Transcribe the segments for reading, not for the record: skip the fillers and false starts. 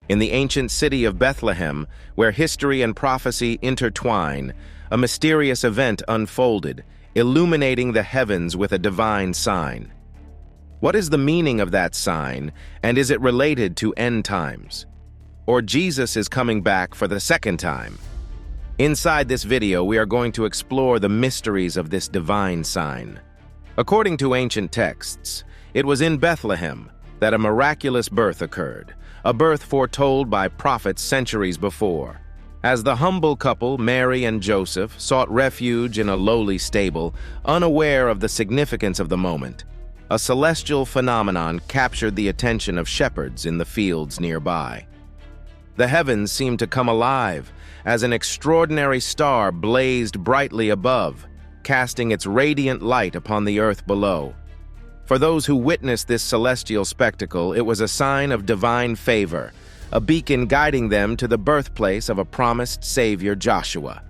In the ancient city of Bethlehem, where history and prophecy intertwine, a mysterious event unfolded, illuminating the heavens with a divine sign. What is the meaning of that sign, and is it related to end times? Or Jesus is coming back for the second time? Inside this video, we are going to explore the mysteries of this divine sign. According to ancient texts, it was in Bethlehem that a miraculous birth occurred, a birth foretold by prophets centuries before. As the humble couple, Mary and Joseph, sought refuge in a lowly stable, unaware of the significance of the moment, a celestial phenomenon captured the attention of shepherds in the fields nearby. The heavens seemed to come alive as an extraordinary star blazed brightly above, casting its radiant light upon the earth below. For those who witnessed this celestial spectacle, it was a sign of divine favor, a beacon guiding them to the birthplace of a promised Savior, Joshua.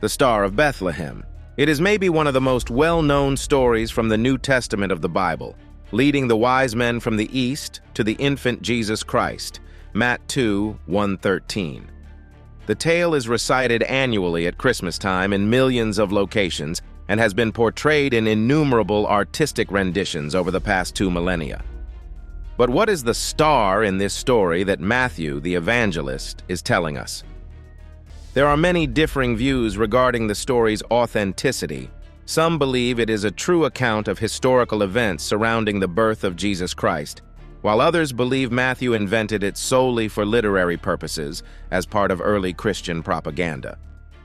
The Star of Bethlehem. It is maybe one of the most well-known stories from the New Testament of the Bible, leading the wise men from the east to the infant Jesus Christ, Matt 2:1-13. The tale is recited annually at Christmas time in millions of locations and has been portrayed in innumerable artistic renditions over the past 2 millennia. But what is the star in this story that Matthew, the evangelist, is telling us? There are many differing views regarding the story's authenticity. Some believe it is a true account of historical events surrounding the birth of Jesus Christ, while others believe Matthew invented it solely for literary purposes as part of early Christian propaganda.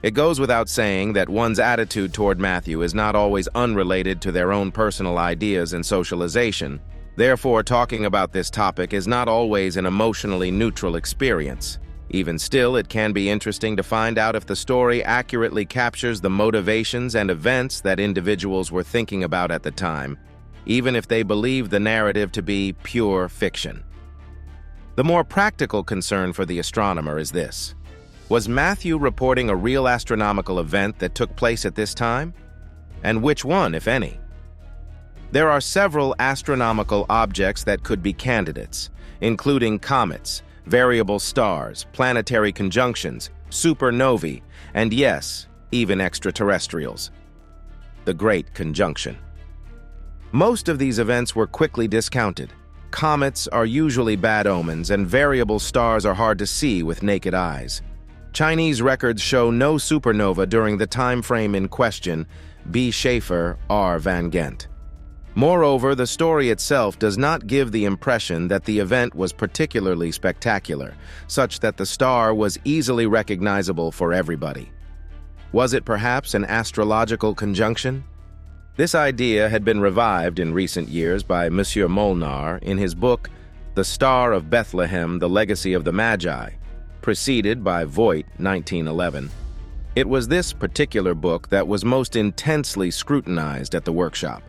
It goes without saying that one's attitude toward Matthew is not always unrelated to their own personal ideas and socialization. Therefore, talking about this topic is not always an emotionally neutral experience. Even still, it can be interesting to find out if the story accurately captures the motivations and events that individuals were thinking about at the time, even if they believe the narrative to be pure fiction. The more practical concern for the astronomer is this: was Matthew reporting a real astronomical event that took place at this time? And which one, if any? There are several astronomical objects that could be candidates, including comets, variable stars, planetary conjunctions, supernovae, and yes, even extraterrestrials. The Great Conjunction. Most of these events were quickly discounted. Comets are usually bad omens, and variable stars are hard to see with naked eyes. Chinese records show no supernova during the time frame in question, B. Schaefer, R. Van Gent. Moreover, the story itself does not give the impression that the event was particularly spectacular, such that the star was easily recognizable for everybody. Was it perhaps an astrological conjunction? This idea had been revived in recent years by Monsieur Molnar in his book, The Star of Bethlehem, The Legacy of the Magi, preceded by Voigt, 1911. It was this particular book that was most intensely scrutinized at the workshop.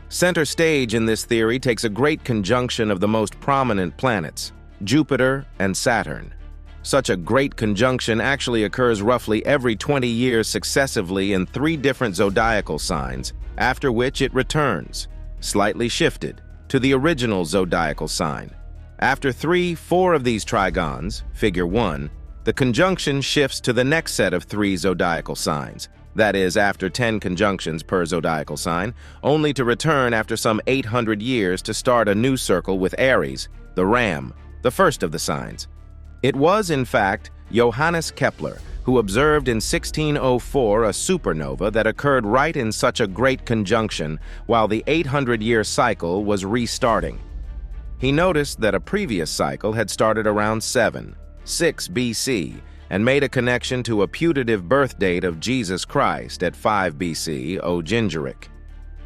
Center stage in this theory takes a great conjunction of the most prominent planets, Jupiter and Saturn. Such a great conjunction actually occurs roughly every 20 years successively in 3 different zodiacal signs, after which it returns, slightly shifted, to the original zodiacal sign. After 3-4 of these trigons, figure 1, the conjunction shifts to the next set of 3 zodiacal signs, that is, after 10 conjunctions per zodiacal sign, only to return after some 800 years to start a new circle with Aries, the ram, the first of the signs. It was, in fact, Johannes Kepler who observed in 1604 a supernova that occurred right in such a great conjunction while the 800-year cycle was restarting. He noticed that a previous cycle had started around 6 BC and made a connection to a putative birth date of Jesus Christ at 5 BC, O Gingeric.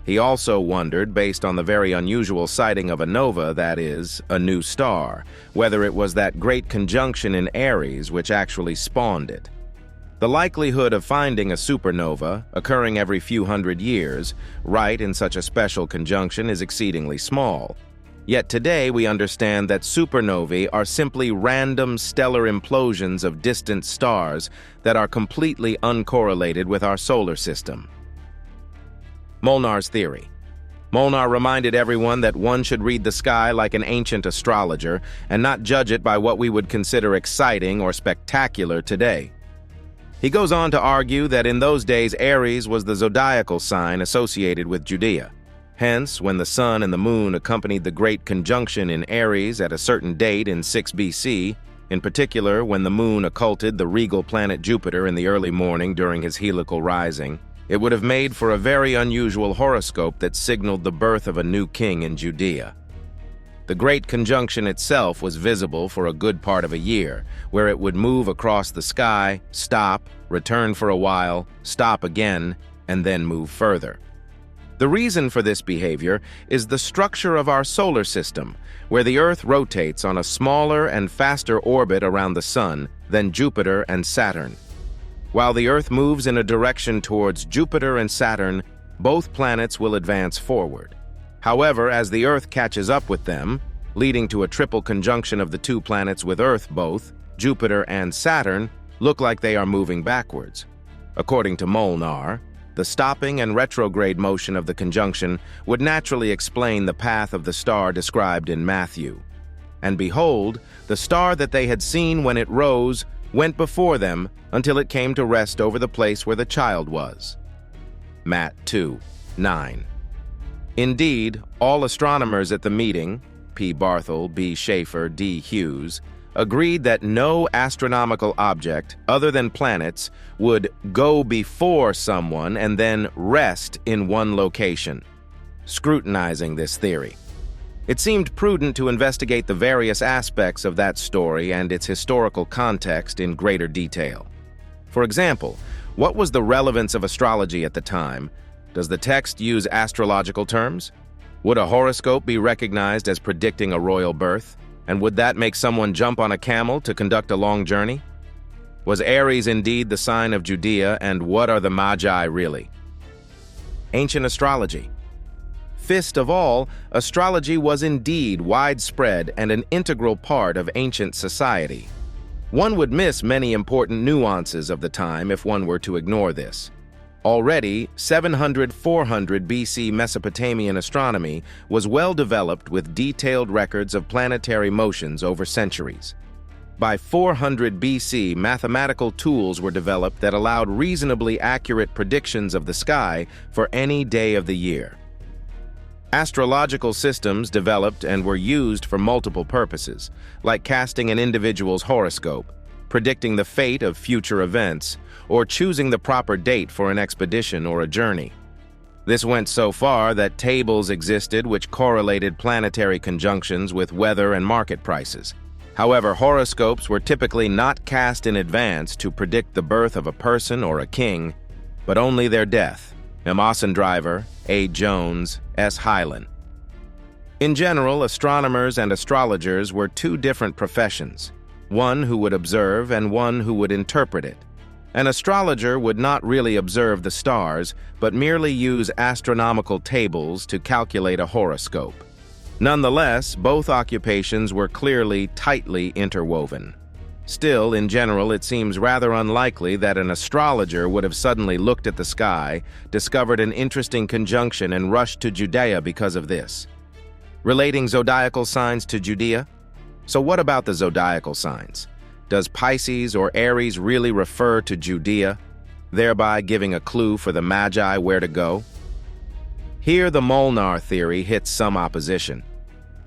He also wondered, based on the very unusual sighting of a nova, that is, a new star, whether it was that great conjunction in Aries which actually spawned it. The likelihood of finding a supernova, occurring every few hundred years, right in such a special conjunction is exceedingly small. Yet today we understand that supernovae are simply random stellar implosions of distant stars that are completely uncorrelated with our solar system. Molnar's theory. Molnar reminded everyone that one should read the sky like an ancient astrologer and not judge it by what we would consider exciting or spectacular today. He goes on to argue that in those days Aries was the zodiacal sign associated with Judea. Hence, when the sun and the moon accompanied the great conjunction in Aries at a certain date in 6 BC, in particular when the moon occulted the regal planet Jupiter in the early morning during his heliacal rising, it would have made for a very unusual horoscope that signaled the birth of a new king in Judea. The great conjunction itself was visible for a good part of a year, where it would move across the sky, stop, return for a while, stop again, and then move further. The reason for this behavior is the structure of our solar system, where the Earth rotates on a smaller and faster orbit around the Sun than Jupiter and Saturn. While the Earth moves in a direction towards Jupiter and Saturn, both planets will advance forward. However, as the Earth catches up with them, leading to a triple conjunction of the two planets with Earth, both Jupiter and Saturn look like they are moving backwards. According to Molnar, the stopping and retrograde motion of the conjunction would naturally explain the path of the star described in Matthew. And behold, the star that they had seen when it rose went before them until it came to rest over the place where the child was. Matt 2:9. Indeed, all astronomers at the meeting, P. Barthel, B. Schaefer, D. Hughes, agreed that no astronomical object, other than planets, would go before someone and then rest in one location. Scrutinizing this theory, it seemed prudent to investigate the various aspects of that story and its historical context in greater detail. For example, what was the relevance of astrology at the time? Does the text use astrological terms? Would a horoscope be recognized as predicting a royal birth? And would that make someone jump on a camel to conduct a long journey? Was Aries indeed the sign of Judea, and what are the Magi really? Ancient astrology. First of all, astrology was indeed widespread and an integral part of ancient society. One would miss many important nuances of the time if one were to ignore this. Already, 700–400 BC Mesopotamian astronomy was well developed with detailed records of planetary motions over centuries. By 400 BC, mathematical tools were developed that allowed reasonably accurate predictions of the sky for any day of the year. Astrological systems developed and were used for multiple purposes, like casting an individual's horoscope, predicting the fate of future events, or choosing the proper date for an expedition or a journey. This went so far that tables existed which correlated planetary conjunctions with weather and market prices. However, horoscopes were typically not cast in advance to predict the birth of a person or a king, but only their death. Amos Driver, A. Jones, S. Hyland. In general, astronomers and astrologers were two different professions, one who would observe and one who would interpret it. An astrologer would not really observe the stars, but merely use astronomical tables to calculate a horoscope. Nonetheless, both occupations were clearly tightly interwoven. Still, in general, it seems rather unlikely that an astrologer would have suddenly looked at the sky, discovered an interesting conjunction, and rushed to Judea because of this. Relating zodiacal signs to Judea? So what about the zodiacal signs? Does Pisces or Aries really refer to Judea, thereby giving a clue for the Magi where to go? Here the Molnar theory hits some opposition.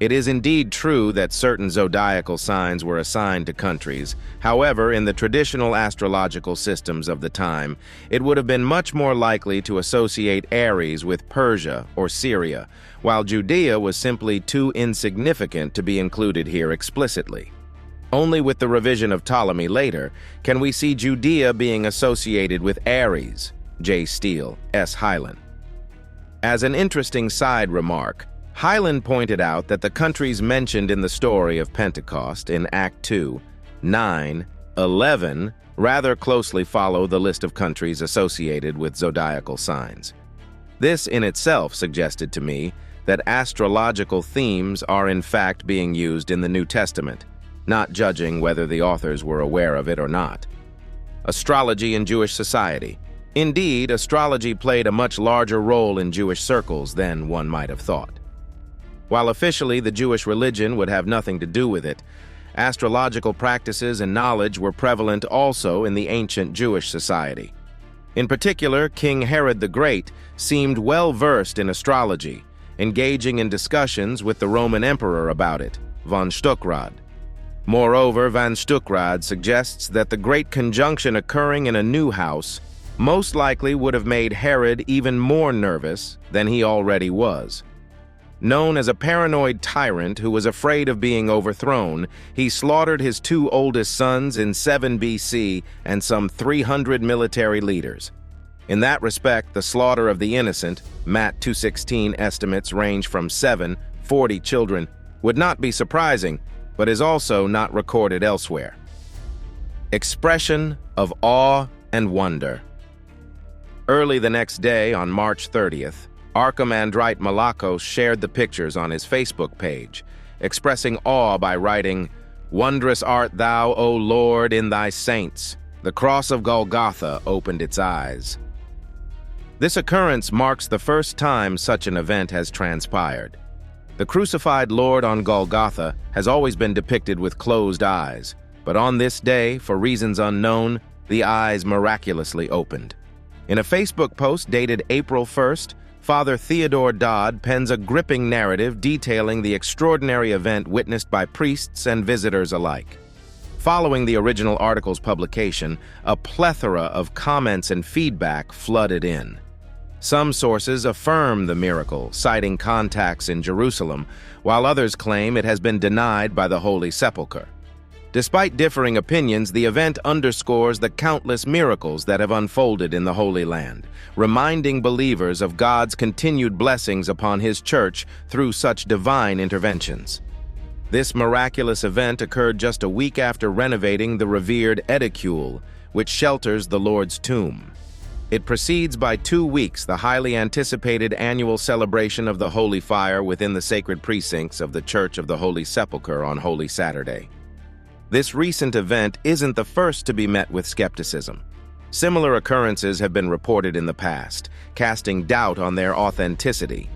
It is indeed true that certain zodiacal signs were assigned to countries. However, in the traditional astrological systems of the time, it would have been much more likely to associate Aries with Persia or Syria, while Judea was simply too insignificant to be included here explicitly. Only with the revision of Ptolemy later can we see Judea being associated with Aries, J. Steele, S. Hyland. As an interesting side remark, Hyland pointed out that the countries mentioned in the story of Pentecost in Act 2, 9, 11 rather closely follow the list of countries associated with zodiacal signs. This in itself suggested to me that astrological themes are in fact being used in the New Testament, not judging whether the authors were aware of it or not. Astrology in Jewish society. Indeed, astrology played a much larger role in Jewish circles than one might have thought. While officially the Jewish religion would have nothing to do with it, astrological practices and knowledge were prevalent also in the ancient Jewish society. In particular, King Herod the Great seemed well versed in astrology, engaging in discussions with the Roman emperor about it, von Stuckrad. Moreover, von Stuckrad suggests that the great conjunction occurring in a new house most likely would have made Herod even more nervous than he already was. Known as a paranoid tyrant who was afraid of being overthrown, he slaughtered his two oldest sons in 7 BC and some 300 military leaders. In that respect, the slaughter of the innocent, Matt 2:16 estimates range from 40 children, would not be surprising, but is also not recorded elsewhere. Expression of awe and wonder. Early the next day, on March 30th, Archimandrite Malakos shared the pictures on his Facebook page, expressing awe by writing, "Wondrous art thou, O Lord, in thy saints. The cross of Golgotha opened its eyes." This occurrence marks the first time such an event has transpired. The crucified Lord on Golgotha has always been depicted with closed eyes, but on this day, for reasons unknown, the eyes miraculously opened. In a Facebook post dated April 1st, Father Theodore Dodd pens a gripping narrative detailing the extraordinary event witnessed by priests and visitors alike. Following the original article's publication, a plethora of comments and feedback flooded in. Some sources affirm the miracle, citing contacts in Jerusalem, while others claim it has been denied by the Holy Sepulchre. Despite differing opinions, the event underscores the countless miracles that have unfolded in the Holy Land, reminding believers of God's continued blessings upon His church through such divine interventions. This miraculous event occurred just a week after renovating the revered edicule, which shelters the Lord's tomb. It precedes by 2 weeks the highly anticipated annual celebration of the Holy Fire within the sacred precincts of the Church of the Holy Sepulchre on Holy Saturday. This recent event isn't the first to be met with skepticism. Similar occurrences have been reported in the past, casting doubt on their authenticity.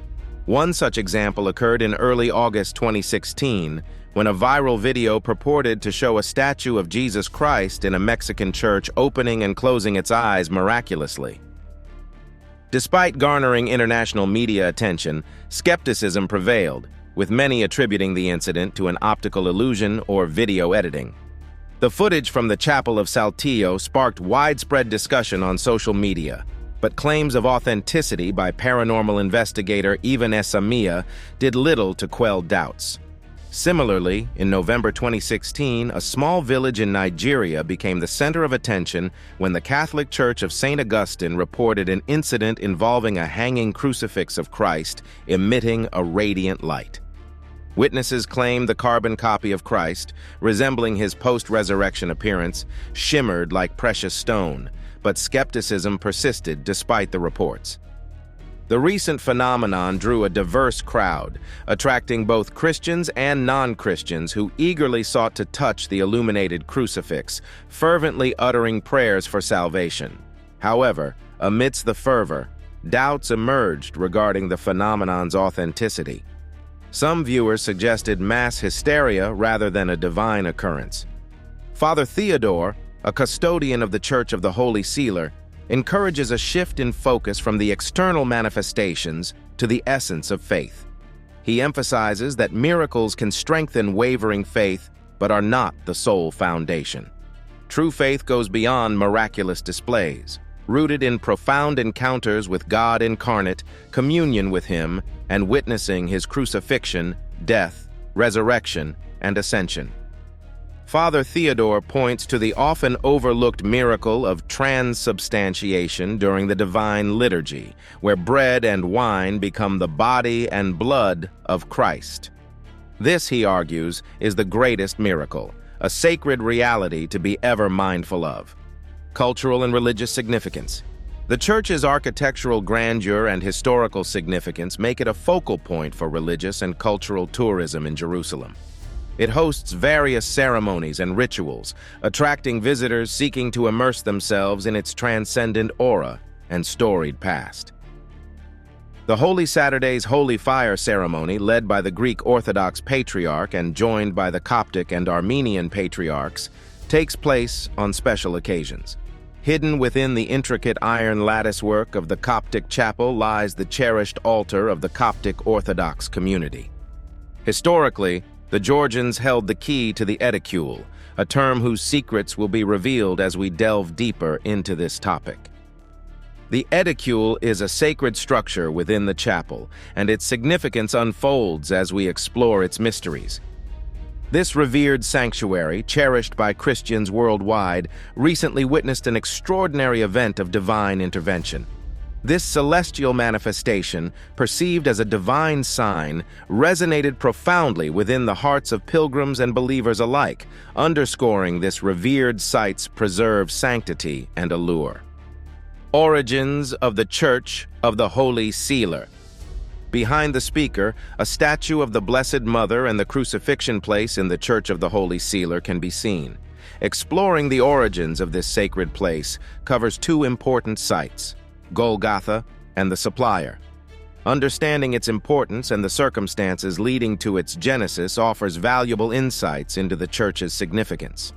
One such example occurred in early August 2016, when a viral video purported to show a statue of Jesus Christ in a Mexican church opening and closing its eyes miraculously. Despite garnering international media attention, skepticism prevailed, with many attributing the incident to an optical illusion or video editing. The footage from the Chapel of Saltillo sparked widespread discussion on social media, but claims of authenticity by paranormal investigator Ivan Esamia did little to quell doubts. Similarly, in November 2016, a small village in Nigeria became the center of attention when the Catholic Church of St. Augustine reported an incident involving a hanging crucifix of Christ emitting a radiant light. Witnesses claimed the carbon copy of Christ, resembling his post-resurrection appearance, shimmered like precious stone, but skepticism persisted despite the reports. The recent phenomenon drew a diverse crowd, attracting both Christians and non-Christians who eagerly sought to touch the illuminated crucifix, fervently uttering prayers for salvation. However, amidst the fervor, doubts emerged regarding the phenomenon's authenticity. Some viewers suggested mass hysteria rather than a divine occurrence. Father Theodore, a custodian of the Church of the Holy Sealer, encourages a shift in focus from the external manifestations to the essence of faith. He emphasizes that miracles can strengthen wavering faith, but are not the sole foundation. True faith goes beyond miraculous displays, rooted in profound encounters with God incarnate, communion with Him, and witnessing His crucifixion, death, resurrection, and ascension. Father Theodore points to the often overlooked miracle of transubstantiation during the divine liturgy, where bread and wine become the body and blood of Christ. This, he argues, is the greatest miracle, a sacred reality to be ever mindful of. Cultural and religious significance. The church's architectural grandeur and historical significance make it a focal point for religious and cultural tourism in Jerusalem. It hosts various ceremonies and rituals, attracting visitors seeking to immerse themselves in its transcendent aura and storied past. The Holy Saturday's Holy Fire ceremony, led by the Greek Orthodox Patriarch and joined by the Coptic and Armenian Patriarchs, takes place on special occasions. Hidden within the intricate iron latticework of the Coptic chapel lies the cherished altar of the Coptic Orthodox community. Historically, the Georgians held the key to the edicule, a term whose secrets will be revealed as we delve deeper into this topic. The edicule is a sacred structure within the chapel, and its significance unfolds as we explore its mysteries. This revered sanctuary, cherished by Christians worldwide, recently witnessed an extraordinary event of divine intervention. This celestial manifestation, perceived as a divine sign, resonated profoundly within the hearts of pilgrims and believers alike, underscoring this revered site's preserved sanctity and allure. Origins of the Church of the Holy Sealer. Behind the speaker, a statue of the Blessed Mother and the crucifixion place in the Church of the Holy Sealer can be seen. Exploring the origins of this sacred place covers two important sites, Golgotha and the Supplier. Understanding its importance and the circumstances leading to its genesis offers valuable insights into the Church's significance.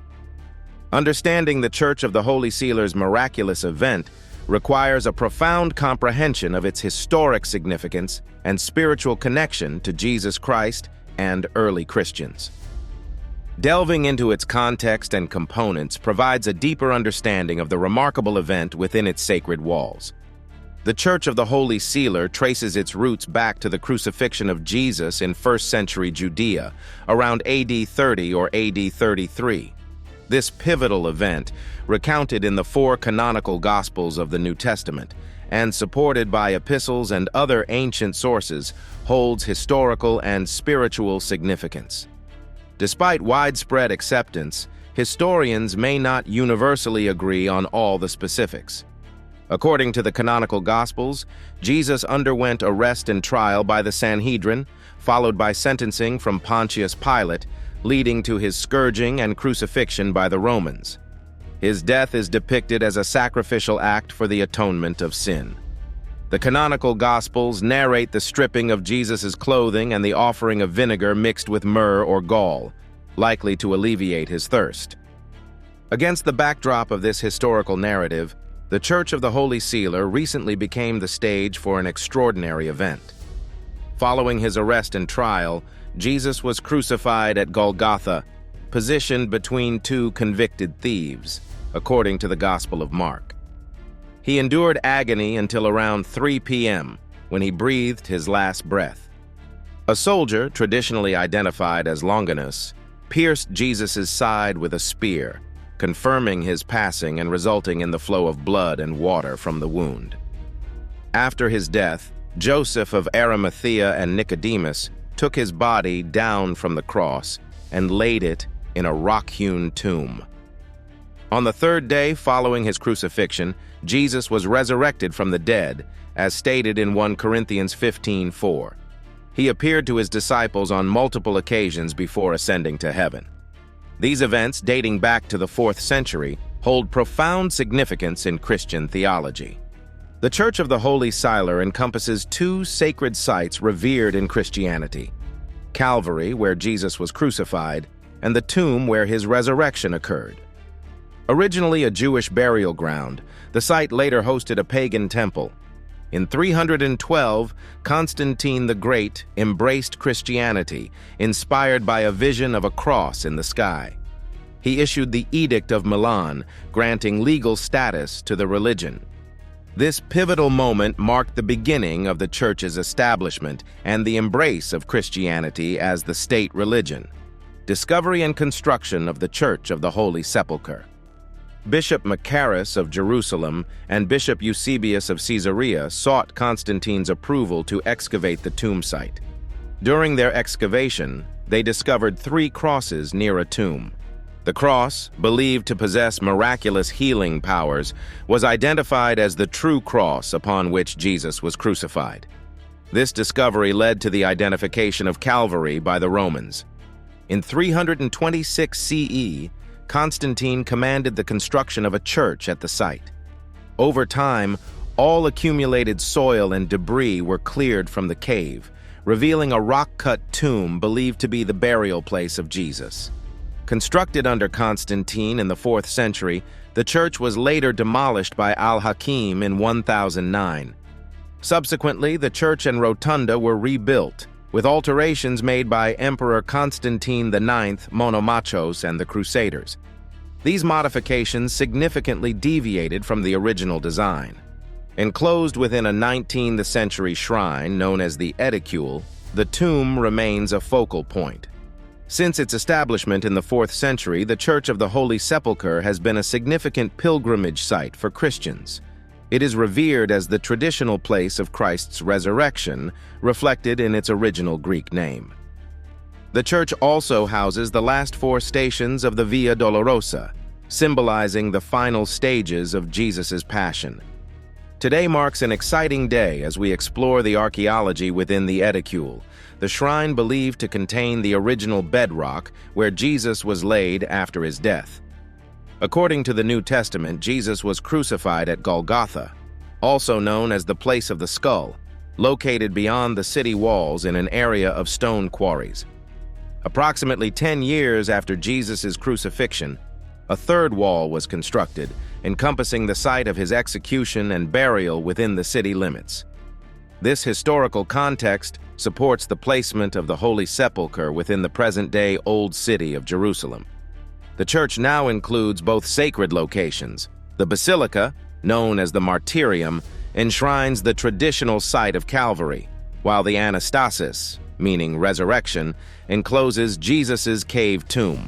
Understanding the Church of the Holy Sealer's miraculous event requires a profound comprehension of its historic significance and spiritual connection to Jesus Christ and early Christians. Delving into its context and components provides a deeper understanding of the remarkable event within its sacred walls. The Church of the Holy Sealer traces its roots back to the crucifixion of Jesus in 1st century Judea, around AD 30 or AD 33. This pivotal event, recounted in the 4 canonical Gospels of the New Testament and supported by epistles and other ancient sources, holds historical and spiritual significance. Despite widespread acceptance, historians may not universally agree on all the specifics. According to the canonical Gospels, Jesus underwent arrest and trial by the Sanhedrin, followed by sentencing from Pontius Pilate, leading to his scourging and crucifixion by the Romans. His death is depicted as a sacrificial act for the atonement of sin. The canonical Gospels narrate the stripping of Jesus' clothing and the offering of vinegar mixed with myrrh or gall, likely to alleviate his thirst. Against the backdrop of this historical narrative, the Church of the Holy Sealer recently became the stage for an extraordinary event. Following his arrest and trial, Jesus was crucified at Golgotha, positioned between 2 convicted thieves, according to the Gospel of Mark. He endured agony until around 3 p.m., when he breathed his last breath. A soldier, traditionally identified as Longinus, pierced Jesus' side with a spear, confirming his passing and resulting in the flow of blood and water from the wound. After his death, Joseph of Arimathea and Nicodemus took his body down from the cross and laid it in a rock-hewn tomb. On the 3rd day following his crucifixion, Jesus was resurrected from the dead, as stated in 1 Corinthians 15:4. He appeared to his disciples on multiple occasions before ascending to heaven. These events, dating back to the 4th century, hold profound significance in Christian theology. The Church of the Holy Sealer encompasses 2 sacred sites revered in Christianity: Calvary, where Jesus was crucified, and the tomb where his resurrection occurred. Originally a Jewish burial ground, the site later hosted a pagan temple. In 312, Constantine the Great embraced Christianity, inspired by a vision of a cross in the sky. He issued the Edict of Milan, granting legal status to the religion. This pivotal moment marked the beginning of the Church's establishment and the embrace of Christianity as the state religion. Discovery and construction of the Church of the Holy Sepulchre. Bishop Macaris of Jerusalem and Bishop Eusebius of Caesarea sought Constantine's approval to excavate the tomb site. During their excavation, they discovered 3 crosses near a tomb. The cross, believed to possess miraculous healing powers, was identified as the true cross upon which Jesus was crucified. This discovery led to the identification of Calvary by the Romans. In 326 CE, Constantine commanded the construction of a church at the site. Over time, all accumulated soil and debris were cleared from the cave, revealing a rock-cut tomb believed to be the burial place of Jesus. Constructed under Constantine in the 4th century, the church was later demolished by Al-Hakim in 1009. Subsequently, the church and rotunda were rebuilt, with alterations made by Emperor Constantine IX, Monomachos, and the Crusaders. These modifications significantly deviated from the original design. Enclosed within a 19th century shrine known as the Edicule, the tomb remains a focal point. Since its establishment in the 4th century, the Church of the Holy Sepulchre has been a significant pilgrimage site for Christians. It is revered as the traditional place of Christ's resurrection, reflected in its original Greek name. The church also houses the last 4 stations of the Via Dolorosa, symbolizing the final stages of Jesus' passion. Today marks an exciting day as we explore the archaeology within the Edicule, the shrine believed to contain the original bedrock where Jesus was laid after his death. According to the New Testament, Jesus was crucified at Golgotha, also known as the Place of the Skull, located beyond the city walls in an area of stone quarries. Approximately 10 years after Jesus' crucifixion, a third wall was constructed, encompassing the site of his execution and burial within the city limits. This historical context supports the placement of the Holy Sepulchre within the present-day Old City of Jerusalem. The church now includes both sacred locations. The Basilica, known as the Martyrium, enshrines the traditional site of Calvary, while the Anastasis, meaning resurrection, encloses Jesus' cave tomb.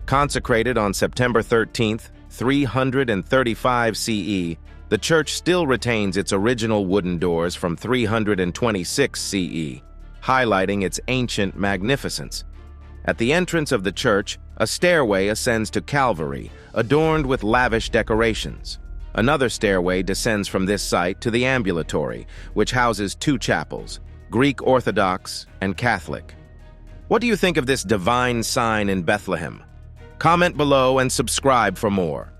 Consecrated on September 13, 335 CE, the church still retains its original wooden doors from 326 CE, highlighting its ancient magnificence. At the entrance of the church, a stairway ascends to Calvary, adorned with lavish decorations. Another stairway descends from this site to the ambulatory, which houses 2 chapels, Greek Orthodox and Catholic. What do you think of this divine sign in Bethlehem? Comment below and subscribe for more.